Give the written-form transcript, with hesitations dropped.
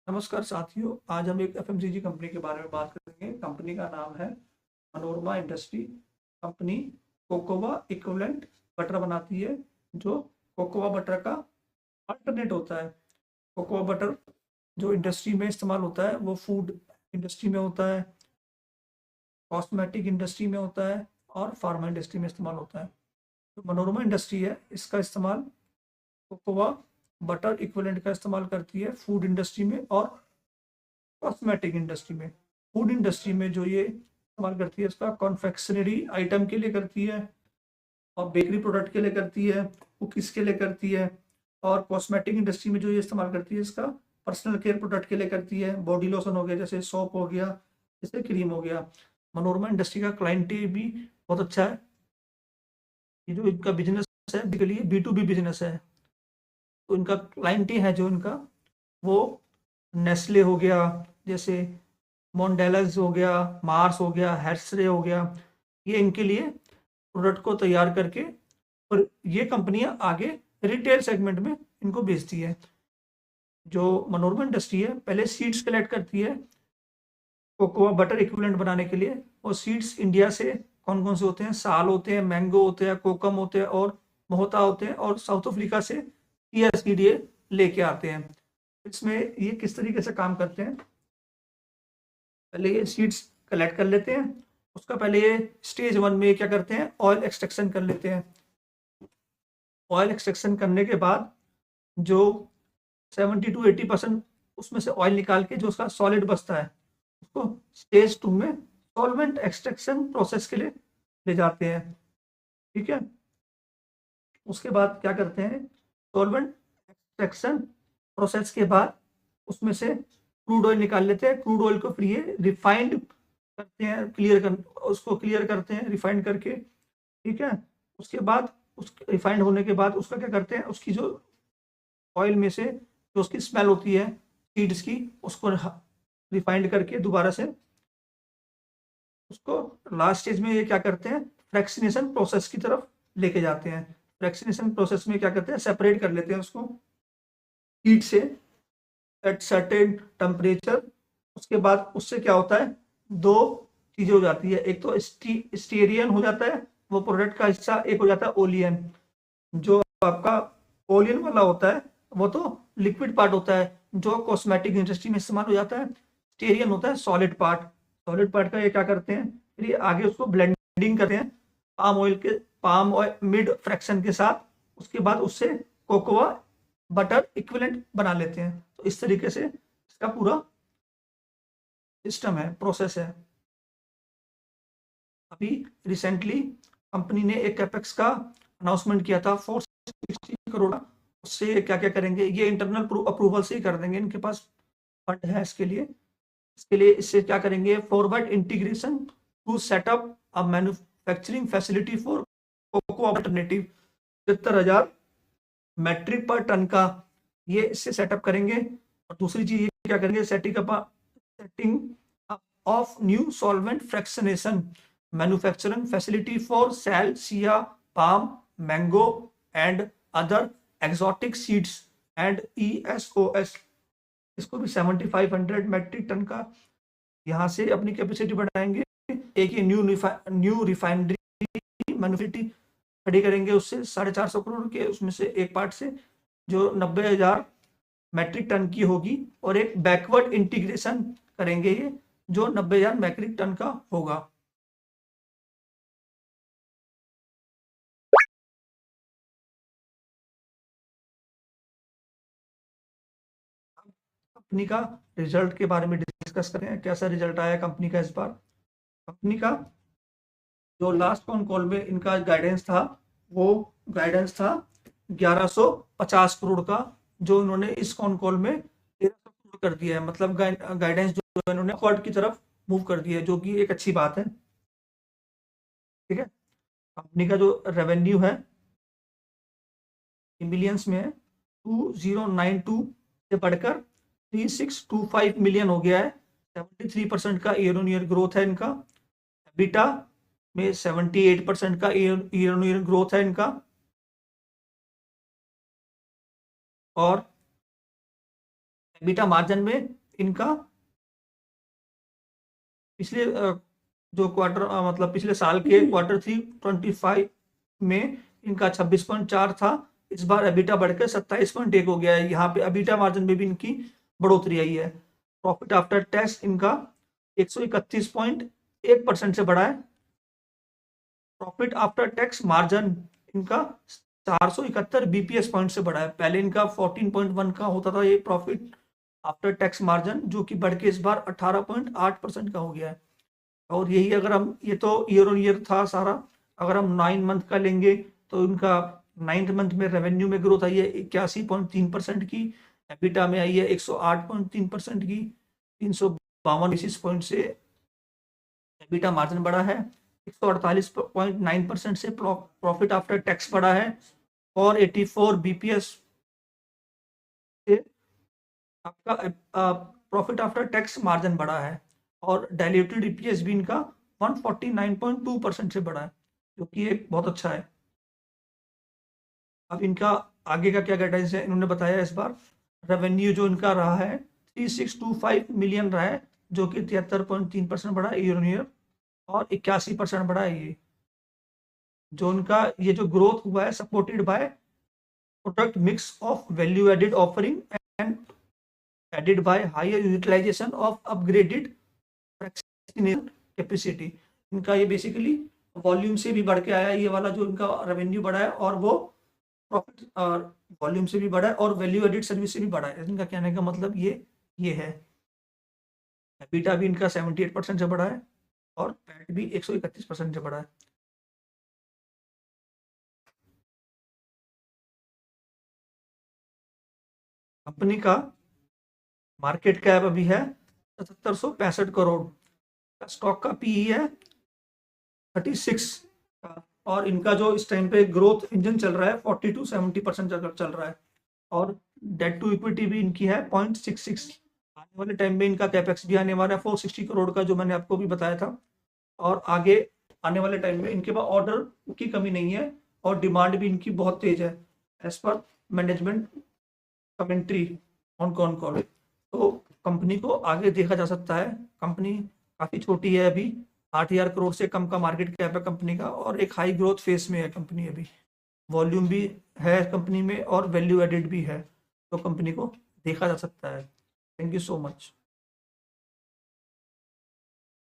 नमस्कार साथियों, आज हम एक एफएमसीजी कंपनी के बारे में बात करेंगे। कंपनी का नाम है Manorama industry. Company cocoa equivalent butter बनाती है, जो कोकोवा बटर का अल्टरनेट होता है। कोकोवा बटर जो इंडस्ट्री में इस्तेमाल होता है वो फूड इंडस्ट्री में होता है, कॉस्मेटिक इंडस्ट्री में होता है और फार्मा इंडस्ट्री में इस्तेमाल होता है। जो मनोरमा इंडस्ट्री है इसका इस्तेमाल कोकोवा बटर इक्विवेलेंट का इस्तेमाल करती है फूड इंडस्ट्री में और कॉस्मेटिक इंडस्ट्री में। फूड इंडस्ट्री में जो ये इस्तेमाल करती है इसका कॉन्फेक्शनरी आइटम के लिए करती है और बेकरी प्रोडक्ट के लिए करती है, कुकीज़ के लिए करती है। और कॉस्मेटिक इंडस्ट्री में जो ये इस्तेमाल करती है इसका पर्सनल केयर प्रोडक्ट के लिए करती है। बॉडी लोशन हो गया, जैसे सोप हो गया, जैसे क्रीम हो गया। मनोरमा इंडस्ट्री का क्लाइंट भी बहुत अच्छा है। ये जो इनका बिजनेस है basically B to B business है। तो इनका क्लाइंट है जो इनका वो नेस्ले हो गया, जैसे मोंडेलस हो गया, मार्स हो गया, हेर्शे हो गया। ये इनके लिए प्रोडक्ट को तैयार करके और ये कंपनियां आगे रिटेल सेगमेंट में इनको बेचती है। जो मनोरमा इंडस्ट्री है पहले सीड्स कलेक्ट करती है कोकोआ बटर इक्विवेलेंट बनाने के लिए। और सीड्स इंडिया से कौन कौन से होते हैं? साल होते हैं, मैंगो होते हैं, कोकम होते हैं और मोहता होते हैं। और साउथ अफ्रीका से चिया सीड ये लेके आते हैं। इसमें ये किस तरीके से काम करते हैं, पहले ये सीड्स कलेक्ट कर लेते हैं। उसका पहले ये स्टेज 1 में क्या करते हैं, ऑयल एक्सट्रैक्शन कर लेते हैं। ऑयल एक्सट्रैक्शन करने के बाद जो 70 to 80% उसमें से ऑयल निकाल के जो उसका सॉलिड बचता है उसको स्टेज 2 में सॉल्वेंट एक्सट्रैक्शन प्रोसेस के लिए ले जाते हैं। ठीक है, उसके बाद क्या करते हैं, सॉल्वेंट एक्सट्रैक्शन प्रोसेस के बाद उसमें से क्रूड ऑयल निकाल लेते हैं। क्रूड ऑयल को फिर ये रिफाइंड करते हैं, उसको क्लियर करते हैं रिफाइंड करके। ठीक है, उसके बाद उस रिफाइंड होने के बाद उसका क्या करते हैं, उसकी जो ऑयल में से जो उसकी स्मेल होती है सीड्स की, उसको रिफाइंड करके दोबारा से उसको लास्ट स्टेज में ये क्या करते हैं, फ्रैक्शनेशन प्रोसेस की तरफ लेके जाते हैं। फ्रैक्शनेशन प्रोसेस में क्या करते हैं, सेपरेट कर लेते हैं उसको हीट से एट सर्टेन टेम्परेचर। उसके बाद उससे क्या होता है, दो चीजें हो जाती है। एक तो स्टीरियन हो जाता है वो प्रोडक्ट का हिस्सा, एक हो जाता है ओलियन। जो आपका ओलियन वाला होता है वो तो लिक्विड पार्ट होता है जो कॉस्मेटिक इंडस्ट्री में इस्तेमाल हो जाता है। स्टेरियन होता है सॉलिड पार्ट। सॉलिड पार्ट का ये क्या करते हैं, फिर ये आगे उसको ब्लेंडिंग करते हैं पाम ऑयल मिड फ्रैक्शन के साथ। उसके बाद उससे कोकोआ बटर इक्विवेलेंट बना लेते हैं। तो इस तरीके से इसका पूरा सिस्टम है, प्रोसेस है। अभी रिसेंटली कंपनी ने एक कैपेक्स का अनाउंसमेंट किया था 460 करोड़। उससे क्या क्या करेंगे, ये इंटरनल अप्रूवल से ही कर देंगे, इनके पास फंड है इसके लिए। इससे क्या करेंगे, forward integration to set up a manufacturing facility for cocoa alternative. 73,000 metric पर टन का ये इससे सेटअप करेंगे। और दूसरी चीज ये क्या करेंगे, setting up of new solvent fractionation manufacturing facility for sal, shea, palm, mango and other exotic seeds and ESOS। इसको भी 7500 मैट्रिक टन का यहाँ से अपनी कैपेसिटी बढ़ाएंगे। एक ये न्यू रिफाइनरी मैन्युफैक्चरिंग खड़ी करेंगे, उससे 450 करोड़ के उसमें से एक पार्ट से जो 90,000 मैट्रिक टन की होगी। और एक बैकवर्ड इंटीग्रेशन करेंगे ये जो 90,000 मैट्रिक टन का होगा। कंपनी का रिजल्ट के बारे में डिस्कस करें, कैसा रिजल्ट आया कंपनी का इस बार। कंपनी का जो लास्ट कॉन कॉल में इनका गाइडेंस था वो गाइडेंस था 1150 करोड़ का, जो इन्होंने इस कॉन कॉल में 1300 करोड़ कर दिया है। मतलब गाइडेंस जो इन्होंने अपवर्ड की तरफ मूव कर दिया है, जो कि एक अच्छी बात है। ठीक है, कंपनी का जो रेवेन्यू है मिलियंस में है, 2092 से बढ़कर 3625 मिलियन हो गया है। 73% का ईयर ऑन ईयर ग्रोथ है इनका। एबिटा में 78% का ईयर ऑन ईयर ग्रोथ है इनका। और एबिटा मार्जिन में इनका पिछले जो क्वार्टर मतलब पिछले साल के Q3 25 में इनका 26.4 था, इस बार एबिटा बढ़कर 27.1 हो गया है। यहाँ पे एबिटा मार्जिन में भी इनकी बढ़ोतरी आई है। प्रॉफिट आफ्टर टैक्स इनका 131.1% से बढ़ा है। प्रॉफिट आफ्टर टैक्स मार्जिन इनका 471 बीपीएस पॉइंट से बढ़ा है। पहले इनका 14.1 का होता था ये प्रॉफिट आफ्टर टैक्स मार्जिन, जो कि बढ़ के इस बार 18.8% का हो गया है। और यही अगर हम, ये तो ईयर ऑन ईयर था सारा, अगर हम 9 मंथ का लेंगे तो इनका 9th मंथ में रेवेन्यू में ग्रोथ आई है 81.3% की, एबिटा में आई है 108.3% की, 352 बेसिस पॉइंट से एबिटा मार्जिन बढ़ा है, 148.9% से प्रॉफिट आफ्टर टैक्स बढ़ा है, और 84 बीपीएस से आपका प्रॉफिट आफ्टर टैक्स मार्जिन बढ़ा है, और डाइल्यूटेड ईपीएस भी इनका 149.2% से बढ़ा है, जो कि एक बहुत अच्छा है। अब इनका आगे का क्या गाइडेंस है, इन्होंने बताया इस बार रेवेन्यू जो इनका रहा है 3625 मिलियन रहा है, जो कि 73.3% बढ़ा है ईयर ऑन ईयर, और 81% बढ़ा है ये। जो उनका ये जो ग्रोथ हुआ है supported by product mix of value added offering and added by higher utilisation of upgraded capacity. इनका ये बेसिकली वॉल्यूम से भी बढ़ के आया, ये वाला जो इनका रेवेन्यू बढ़ा है, और वो प्रॉफिट और वॉल्यूम से भी बढ़ा है, और वैल्यू एडेड सर्विस से भी बढ़ा है। इनका कहने का मतलब ये है। एबिटा भी इनका 78% से बढ़ा है, और पैट भी 131% से बढ़ा है। कंपनी का मार्केट कैप अभी है 7765 करोड़, स्टॉक का पीई है 36 का, और इनका जो इस टाइम पे ग्रोथ इंजन चल रहा है 40 to 70% चल रहा है, और डेट टू इक्विटी भी इनकी है 0.66। आने वाले टाइम में इनका कैपेक्स भी आने वाला है 460 करोड़ का, जो मैंने आपको भी बताया था, और आगे आने वाले टाइम में इनके पास ऑर्डर की कमी नहीं है, और डिमांड भी इनकी बहुत तेज है एज पर management commentary on con call. तो कंपनी को आगे देखा जा सकता है। कंपनी काफ़ी छोटी है अभी, 8000 करोड़ से कम का मार्केट कैप है कंपनी का, और एक हाई ग्रोथ फेस में है कंपनी अभी। वॉल्यूम भी है कंपनी में, और वैल्यू एडेड भी है, तो कंपनी को देखा जा सकता है। Thank you so much.